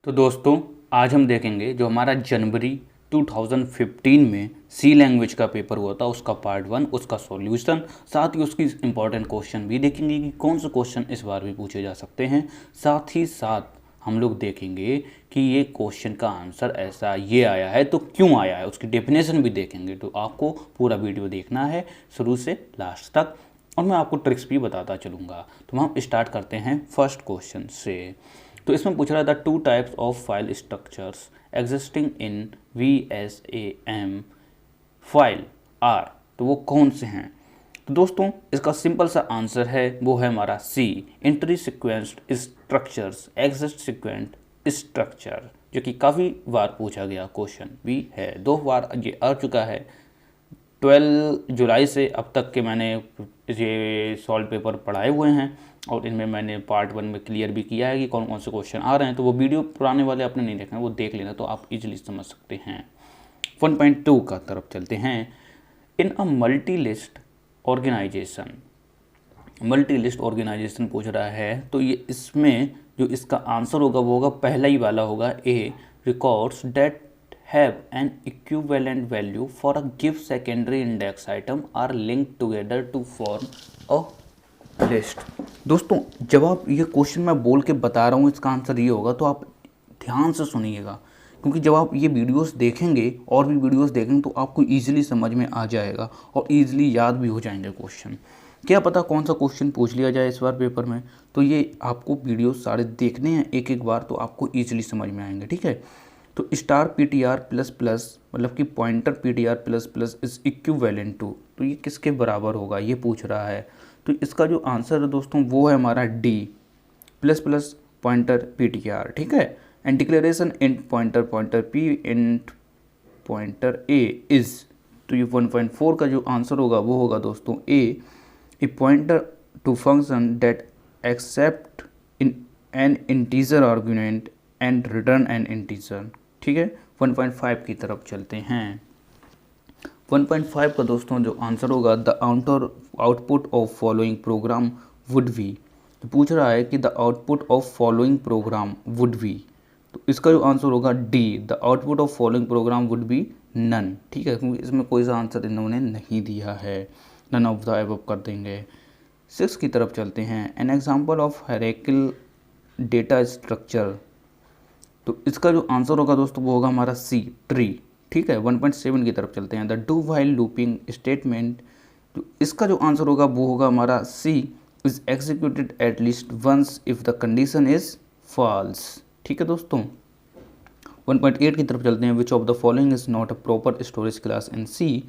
तो दोस्तों आज हम देखेंगे जो हमारा जनवरी 2015 में सी लैंग्वेज का पेपर हुआ था उसका पार्ट 1 उसका सॉल्यूशन, साथ ही उसकी इंपॉर्टेंट क्वेश्चन भी देखेंगे कि कौन से क्वेश्चन इस बार भी पूछे जा सकते हैं। साथ ही साथ हम लोग देखेंगे कि ये क्वेश्चन का आंसर ऐसा ये आया है तो क्यों आया है, उसकी डेफिनेशन भी देखेंगे। तो आपको पूरा वीडियो देखना है शुरू से लास्ट तक और मैं आपको ट्रिक्स भी बताता चलूँगा। तो हम स्टार्ट करते हैं फर्स्ट क्वेश्चन से। तो इसमें पूछ रहा था two types of file structures existing in VSAM file are, तो वो कौन से हैं। तो दोस्तों इसका सिंपल सा आंसर है, वो है हमारा C, entry sequenced structures exist sequent structure, जो कि काफ़ी बार पूछा गया क्वेश्चन भी है, 2 बार ये आ चुका है। 12 जुलाई से अब तक के मैंने ये सॉल्व पेपर पढ़ाए हुए हैं और इनमें मैंने पार्ट 1 में क्लियर भी किया है कि कौन कौन से क्वेश्चन आ रहे हैं। तो वो वीडियो पुराने वाले आपने नहीं देखना, वो देख लेना तो आप इजीली समझ सकते हैं। 1.2 का तरफ चलते हैं। In a multi list organisation, multi list organisation पूछ रहा है तो ये इसमें जो इसका आंसर होगा वो होगा पहला ही वाला होगा, A, records that have an equivalent value for a given secondary index item are linked together to form a list। दोस्तों जब आप ये क्वेश्चन मैं बोल के बता रहा हूँ इसका आंसर ये होगा तो आप ध्यान से सुनिएगा, क्योंकि जब आप ये वीडियोस देखेंगे और भी वीडियोस देखेंगे तो आपको ईजिली समझ में आ जाएगा और ईजिली याद भी हो जाएंगे क्वेश्चन। क्या पता कौन सा क्वेश्चन पूछ लिया जाए इस बार पेपर में, तो ये आपको वीडियोस सारे देखने हैं एक एक बार तो आपको ईजिली समझ में आएंगे। ठीक है, तो स्टार PTR प्लस प्लस मतलब कि pointer PTR plus plus is equivalent to, तो ये किसके बराबर होगा ये पूछ रहा है। तो इसका जो आंसर है दोस्तों वो है हमारा D, plus plus pointer PTR। ठीक है, and declaration int pointer pointer P int pointer A is, तो ये 1.4 का जो आंसर होगा वो होगा दोस्तों a pointer to function that accept in an integer argument and return an integer. ठीक है, 1.5 की तरफ चलते हैं। 1.5 का दोस्तों जो आंसर होगा the output of following program would be, तो पूछ रहा है कि the output of following program would be, तो इसका जो आंसर होगा D, the output of following program would be none. ठीक है, क्योंकि इसमें कोई सा आंसर इन्होंने नहीं दिया है, नन ऑफ द अबव कर देंगे। 6 की तरफ चलते हैं। An example of hierarchical data structure, तो इसका जो आंसर होगा दोस्तों वो होगा हमारा सी, ट्री। ठीक है, 1.7 की तरफ चलते हैं। The do while looping statement, तो इसका जो आंसर होगा वो होगा हमारा C, is executed at least once if the condition is false. ठीक है दोस्तों, 1.8 की तरफ चलते हैं। Which of the following is not a proper storage class in C,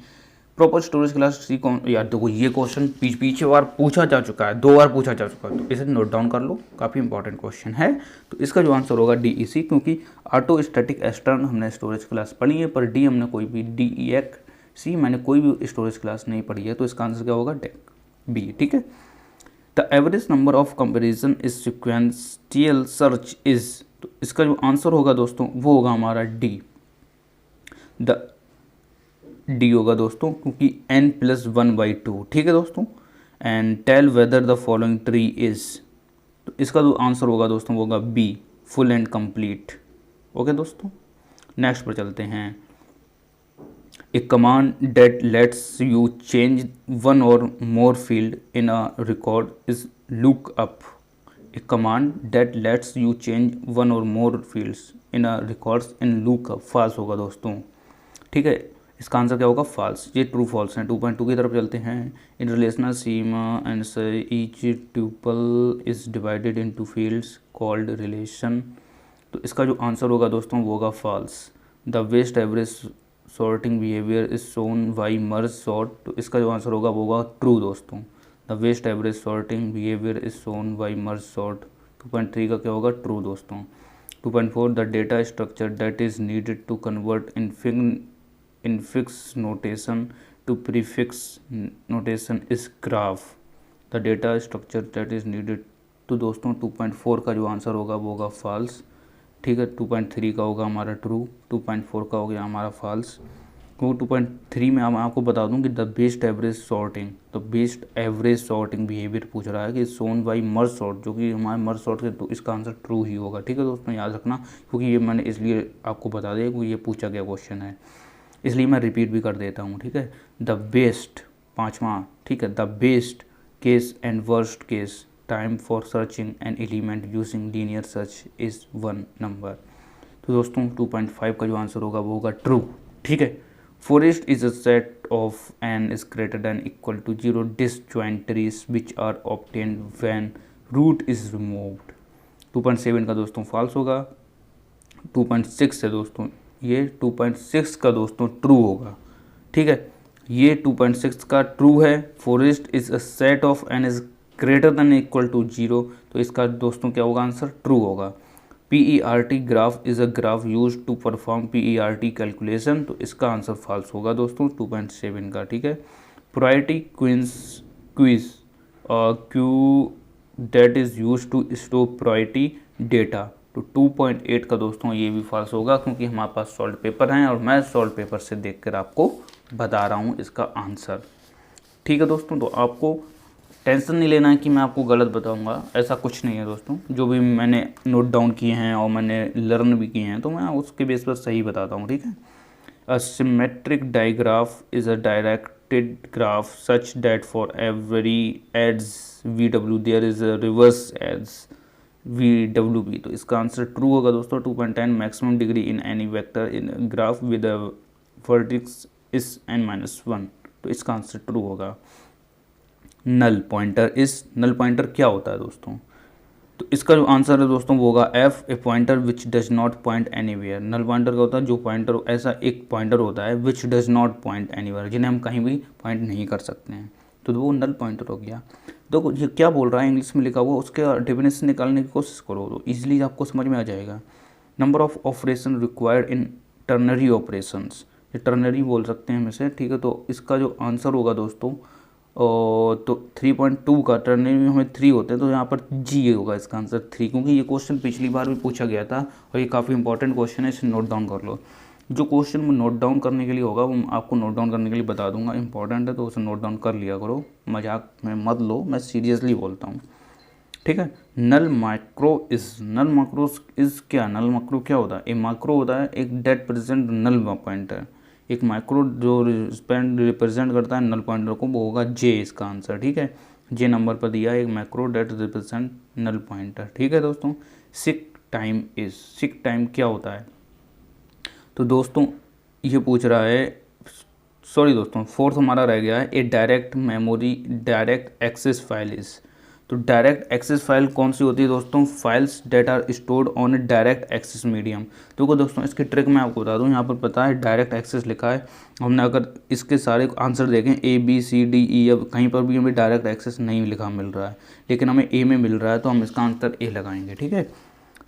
proper storage class C कौन। यार देखो ये क्वेश्चन पीछे बार पूछा जा चुका है, 2 बार पूछा जा चुका है, तो इसे नोट डाउन कर लो, काफ़ी इंपॉर्टेंट क्वेश्चन है। तो इसका जो आंसर होगा DEC, क्योंकि ऑटो स्टैटिक एक्सटर्न हमने स्टोरेज क्लास पढ़ी है पर डी हमने कोई भी DEC मैंने कोई भी स्टोरेज क्लास नहीं पढ़ी है, तो इसका आंसर क्या होगा बी। ठीक है, the average number of comparison is sequential search is, तो इसका जो आंसर होगा दोस्तों वो होगा हमारा डी होगा दोस्तों, क्योंकि n+1/2। ठीक है दोस्तों, and tell whether the following tree is, तो इसका जो आंसर होगा दोस्तों वो होगा B, full and complete. Okay दोस्तों, नेक्स्ट पर चलते हैं। A command that lets you change one or more field in a record is look up, a command that lets you change one or more fields in a records in look up, false होगा दोस्तों। ठीक है, इसका answer क्या होगा false, ये true false है। 2.2 की तरफ चलते हैं। In relational schema and each tuple is divided into fields called relation, तो इसका जो आंसर होगा दोस्तों वो होगा false. The worst average sorting behaviour is shown by merge sort, तो इसका जो आंसर होगा वो होगा ट्रू दोस्तों। The worst average sorting behaviour is shown by merge sort. 2.3 का क्या होगा ट्रू दोस्तों। 2.4 the data structure that is needed to convert infix notation to prefix notation is graph, the data structure that is needed, तो दोस्तों 2.4 का जो answer होगा वो होगा फॉल्स। ठीक है, 2.3 का होगा हमारा ट्रू, 2.4 का हो गया हमारा फॉल्स। वो 2.3 में मैं आपको बता दूं कि द बेस्ट एवरेज सॉर्टिंग, तो बेस्ट एवरेज सॉर्टिंग बिहेवियर पूछ रहा है कि सोन बाई मर्ज सॉर्ट, जो कि हमारे मर्ज सॉर्ट के, तो इसका आंसर ट्रू ही होगा। ठीक है दोस्तों, याद रखना, क्योंकि ये मैंने इसलिए आपको बता दिया कि ये पूछा गया क्वेश्चन है, इसलिए मैं रिपीट भी कर देता हूँ। ठीक है, द बेस्ट, पाँचवा, ठीक है, the best case and worst case time for searching an element using linear search is 1 number. तो दोस्तों 2.5 का जो आंसर होगा वो होगा ट्रू। ठीक है, forest is a set of n is greater than equal to 0 disjoint trees which are obtained when root is removed. 2.7 का दोस्तों फॉल्स होगा। 2.6 है दोस्तों, ये 2.6 का दोस्तों ट्रू होगा। ठीक है, ये 2.6 का ट्रू है। Forest is a set of n is greater than equal to 0, तो इसका दोस्तों क्या होगा, आंसर ट्रू होगा। PERT graph is a graph use to perform PERT calculation, तो इसका आंसर फॉल्स होगा दोस्तों 2.7 का। ठीक है, priority quiz queue that is use to store priority data, तो 2.8 का दोस्तों ये भी फॉल्स होगा, क्योंकि हमारे पास सॉल्व पेपर हैं और मैं सॉल्व पेपर से देखकर आपको बता रहा हूँ इसका आंसर। ठीक है दोस्तों, तो आपको टेंशन नहीं लेना है कि मैं आपको गलत बताऊंगा, ऐसा कुछ नहीं है दोस्तों। जो भी मैंने नोट डाउन किए हैं और मैंने लर्न भी किए हैं, तो मैं उसके बेस पर सही बताता हूँ। ठीक है, a symmetric digraph is a directed graph such that for every edge VW there is a reverse edge VWB, तो इसका आंसर ट्रू होगा दोस्तों। 2.10 maximum degree in any vector in graph with a vertex is n-1, तो इसका answer true होगा। Null pointer नल pointer क्या होता है दोस्तों, तो इसका जो आंसर है दोस्तों वो होगा F, a pointer which does not point anywhere. Null pointer क्या होता है, जो पॉइंटर, ऐसा एक पॉइंटर होता है विच डज नॉट पॉइंट एनीवेयर, जिन्हें हम कहीं भी पॉइंट नहीं कर सकते हैं, तो वो नल पॉइंटर हो गया। तो ये क्या बोल रहा है, इंग्लिश में लिखा हुआ, उसके डेफिनेशन निकालने की कोशिश करो तो ईजिली आपको समझ में आ जाएगा। Number of operation required in ternary operations, ये टर्नरी बोल सकते हैं हम इसे। ठीक है, तो इसका जो आंसर होगा दोस्तों तो 3.2 का टर्नरी में हमें 3 होते हैं, तो यहाँ पर जी होगा इसका आंसर 3, क्योंकि ये क्वेश्चन पिछली बार भी पूछा गया था और ये काफ़ी इंपॉर्टेंट क्वेश्चन है, इसे नोट डाउन कर लो। जो क्वेश्चन में नोट डाउन करने के लिए होगा वो आपको नोट डाउन करने के लिए बता दूंगा, इंपॉर्टेंट है तो उसे नोट डाउन कर लिया करो, मजाक में मत लो, मैं सीरियसली बोलता हूँ। ठीक है, नल माइक्रो इज क्या, नल माइक्रो क्या होता है, एक माइक्रो होता है एक डेट प्रेजेंट नल पॉइंटर, एक माइक्रो जो रिप्रेजेंट करता है नल पॉइंटर को, वो होगा जे इसका आंसर। ठीक है, जे नंबर पर दिया है एक micro that represent null pointer. ठीक है दोस्तों, सिक टाइम क्या होता है, तो दोस्तों ये पूछ रहा है, सॉरी दोस्तों फोर्थ हमारा रह गया है, a direct memory direct access file is, तो डायरेक्ट एक्सेस फाइल कौन सी होती है दोस्तों, files that are stored on a direct access medium. तो दोस्तों इसकी ट्रिक मैं आपको बता दूं, यहाँ पर पता है डायरेक्ट एक्सेस लिखा है, हमने अगर इसके सारे आंसर देखें ABCDE, अब कहीं पर भी हमें डायरेक्ट एक्सेस नहीं लिखा मिल रहा है, लेकिन हमें ए में मिल रहा है, तो हम इसका आंसर ए लगाएंगे। ठीक है,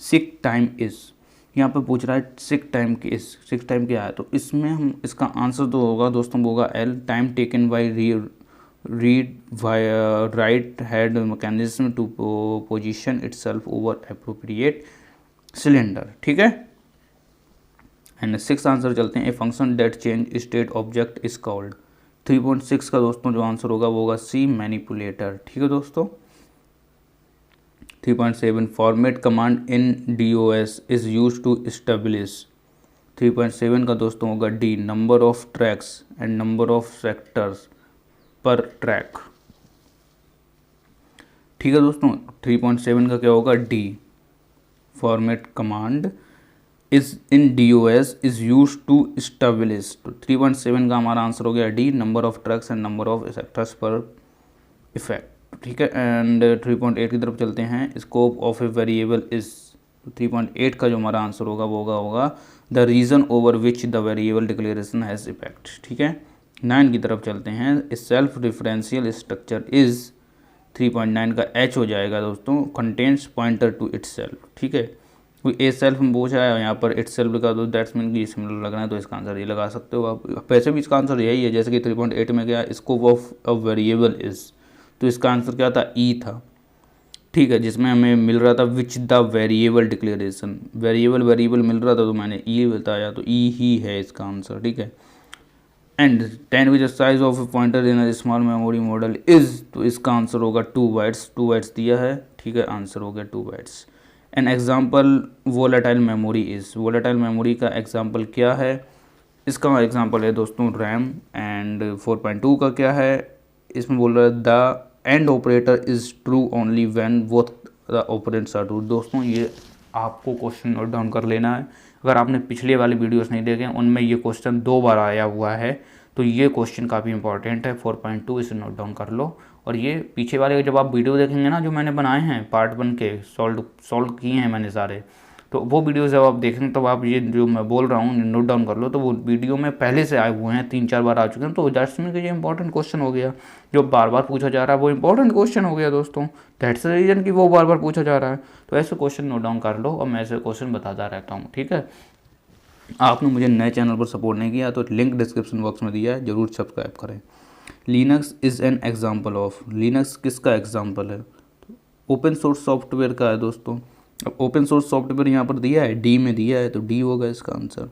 सिक टाइम इज़, यहाँ पर पूछ रहा है सिक टाइम क्या है, तो इसमें हम इसका आंसर तो होगा दोस्तों वो होगा L, time taken by right hand mechanism to position itself over appropriate cylinder. ठीक है, एंड 6 आंसर चलते हैं, a function that change state object is called. 3.6 का दोस्तों जो आंसर होगा वो होगा C, मैनिपुलेटर। ठीक है दोस्तों, 3.7 format command in DOS is use to establish. 3.7 का दोस्तों होगा D, number of tracks and number of sectors per track. ठीक है दोस्तों, 3.7 का क्या होगा D, format command is in DOS is use to establish, तो 3.7 का हमारा आंसर हो गया D, number of tracks and number of sectors per effect. ठीक है, एंड 3.8 की तरफ चलते हैं, scope of A variable is, 3.8 का जो हमारा आंसर होगा वो होगा the region over which the variable declaration has effect. ठीक है, 9 की तरफ चलते हैं, सेल्फ डिफरेंशियल स्ट्रक्चर इज, 3.9 का H हो जाएगा दोस्तों, कंटेंट्स पॉइंटर टू इटसेल्फ। ठीक है, कोई ए सेल्फ में पूछा है, यहाँ पर इटसेल्फ लिखा, तो दैट्स मीन कि सिमिलर लग रहा है, तो इसका आंसर ये लगा सकते हो आप। वैसे भी इसका आंसर यही है, जैसे कि 3.8 में गया scope of a variable is, तो इसका आंसर क्या था, E था। ठीक है, जिसमें हमें मिल रहा था which the variable declaration, variable मिल रहा था, तो मैंने E बताया, तो E ही है इसका आंसर। ठीक है, and 10 which size of A pointer in small memory model is, तो इसका आंसर होगा 2 बाइट्स। 2 बाइट्स दिया है, ठीक है, आंसर हो गया 2 bytes. An example volatile memory is, volatile memory का एग्जाम्पल क्या है? इसका एग्जाम्पल है दोस्तों रैम। एंड 4.2 का क्या है? इसमें बोल रहा है the and operator is true only when both the operands are true. दोस्तों ये आपको क्वेश्चन नोट डाउन कर लेना है। अगर आपने पिछले वाले वीडियोस नहीं देखे उनमें ये क्वेश्चन 2 बार आया हुआ है, तो ये क्वेश्चन काफ़ी इंपॉर्टेंट है। 4.2 इसे नोट डाउन कर लो। और ये पीछे वाले जब आप वीडियो देखेंगे ना, जो मैंने बनाए हैं पार्ट 1 के, सॉल्व किए हैं मैंने सारे, तो वो वीडियो जब आप देखेंगे तब आप ये जो मैं बोल रहा हूँ नोट डाउन कर लो। तो वो वीडियो में पहले से आए हुए हैं, 3-4 बार आ चुके हैं। तो दैट्स मीन कि ये इंपॉर्टेंट क्वेश्चन हो गया, जो बार बार पूछा जा रहा है वो इंपॉर्टेंट क्वेश्चन हो गया दोस्तों। दैट्स द रीज़न कि वो बार बार पूछा जा रहा है। तो ऐसे क्वेश्चन नोट डाउन कर लो और मैं ऐसे क्वेश्चन बताता रहता हूँ, ठीक है। आपने मुझे नए चैनल पर सपोर्ट नहीं किया तो लिंक डिस्क्रिप्शन बॉक्स में दिया है, जरूर सब्सक्राइब करें। Linux is an example of, Linux किसका एग्जाम्पल है? ओपन सोर्स सॉफ्टवेयर का है दोस्तों। अब ओपन सोर्स सॉफ्टवेयर यहाँ पर दिया है, डी में दिया है, तो डी होगा इसका आंसर।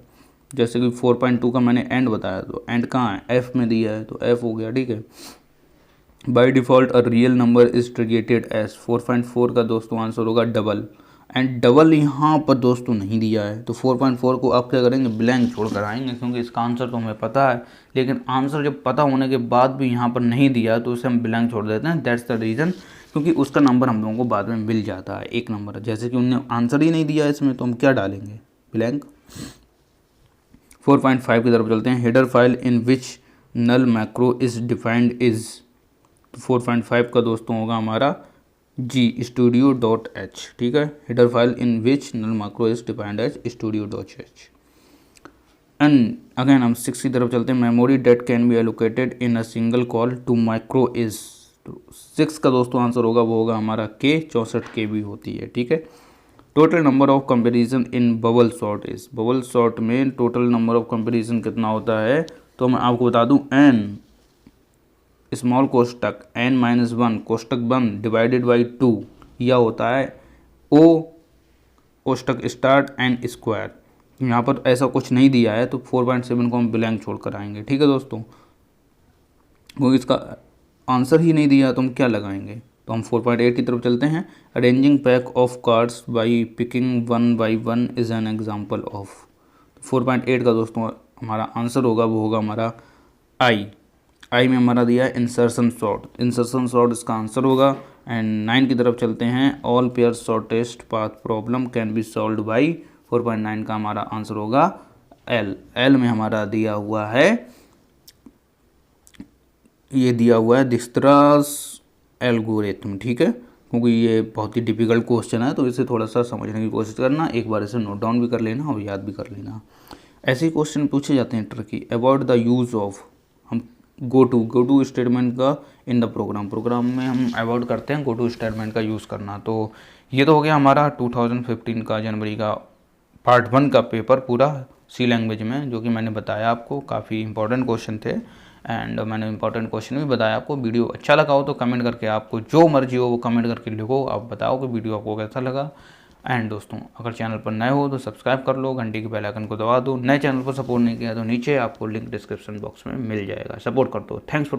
जैसे कि 4.2 का मैंने एंड बताया, तो एंड कहाँ है? एफ में दिया है, तो एफ हो गया, ठीक है। By default a real number is treated as, 4.4 का दोस्तों आंसर होगा डबल। एंड डबल यहाँ पर दोस्तों नहीं दिया है, तो 4.4 को आप क्या करेंगे? ब्लैंक छोड़ कर आएंगे, क्योंकि इसका आंसर तो हमें पता है, लेकिन आंसर जब पता होने के बाद भी यहाँ पर नहीं दिया तो उसे हम ब्लैंक छोड़ देते हैं। दैट्स द रीज़न, क्योंकि उसका नंबर हम लोगों को बाद में मिल जाता है, एक नंबर। जैसे कि उन्होंने आंसर ही नहीं दिया इसमें, तो हम क्या डालेंगे? ब्लैंक। 4.5 की तरफ चलते हैं। Header file in which null macro is defined is, 4.5 का दोस्तों होगा हमारा जी studio.h, ठीक है। Header file in which null macro is defined as studio.h। And again हम 6 की तरफ चलते हैं। Memory that can be allocated in a single call to micro is, तो 6 का दोस्तों आंसर होगा वो होगा हमारा के, 64 KB होती है, ठीक है। Total number of comparison in bubble sort is, bubble sort में टोटल नंबर ऑफ कंपेरिजन कितना होता है? तो मैं आपको बता दूं, एन स्मॉल कोष्टक n-1 कोष्टक बंद डिवाइडेड बाई 2, यह होता है ओ कोष्टक स्टार्ट एन स्क्वायर। यहाँ पर ऐसा कुछ नहीं दिया है, तो 4.7 को हम ब्लैंक छोड़ कर आएंगे, ठीक है दोस्तों। वो इसका आंसर ही नहीं दिया तो हम क्या लगाएंगे? तो हम 4.8 की तरफ चलते हैं। Arranging pack of cards by picking 1 by 1 is an example of, 4.8 का दोस्तों हमारा आंसर होगा वो होगा हमारा आई में हमारा दिया है इंसर्शन सॉर्ट, इंसर्शन सॉर्ट इसका आंसर होगा। एंड 9 की तरफ चलते हैं। All pair shortest path problem can be solve by, 4.9 का हमारा आंसर होगा एल में हमारा दिया हुआ है, ये दिया हुआ है दिक्स्ट्रास एल्गोरिथम, ठीक है। क्योंकि ये बहुत ही डिफिकल्ट क्वेश्चन है, तो इसे थोड़ा सा समझने की कोशिश करना, एक बार इसे नोट डाउन भी कर लेना और याद भी कर लेना। ऐसे ही क्वेश्चन पूछे जाते हैं tricky. About the use of, हम गो टू स्टेटमेंट का इन द प्रोग्राम में हम अवॉइड करते हैं गो टू स्टेटमेंट का यूज़ करना। तो ये तो हो गया हमारा 2015 का जनवरी का पार्ट 1 का पेपर पूरा सी लैंग्वेज में, जो कि मैंने बताया आपको काफ़ी इंपॉर्टेंट क्वेश्चन थे। एंड मैंने इंपॉर्टेंट क्वेश्चन भी बताया आपको। वीडियो अच्छा लगा हो तो कमेंट करके, आपको जो मर्जी हो वो कमेंट करके लिखो, आप बताओ कि वीडियो आपको कैसा लगा। एंड दोस्तों अगर चैनल पर नए हो तो सब्सक्राइब कर लो, घंटी के बेल आइकन को दबा दो। नए चैनल पर सपोर्ट नहीं किया तो नीचे आपको लिंक डिस्क्रिप्शन बॉक्स में मिल जाएगा, सपोर्ट कर दो। Thanks for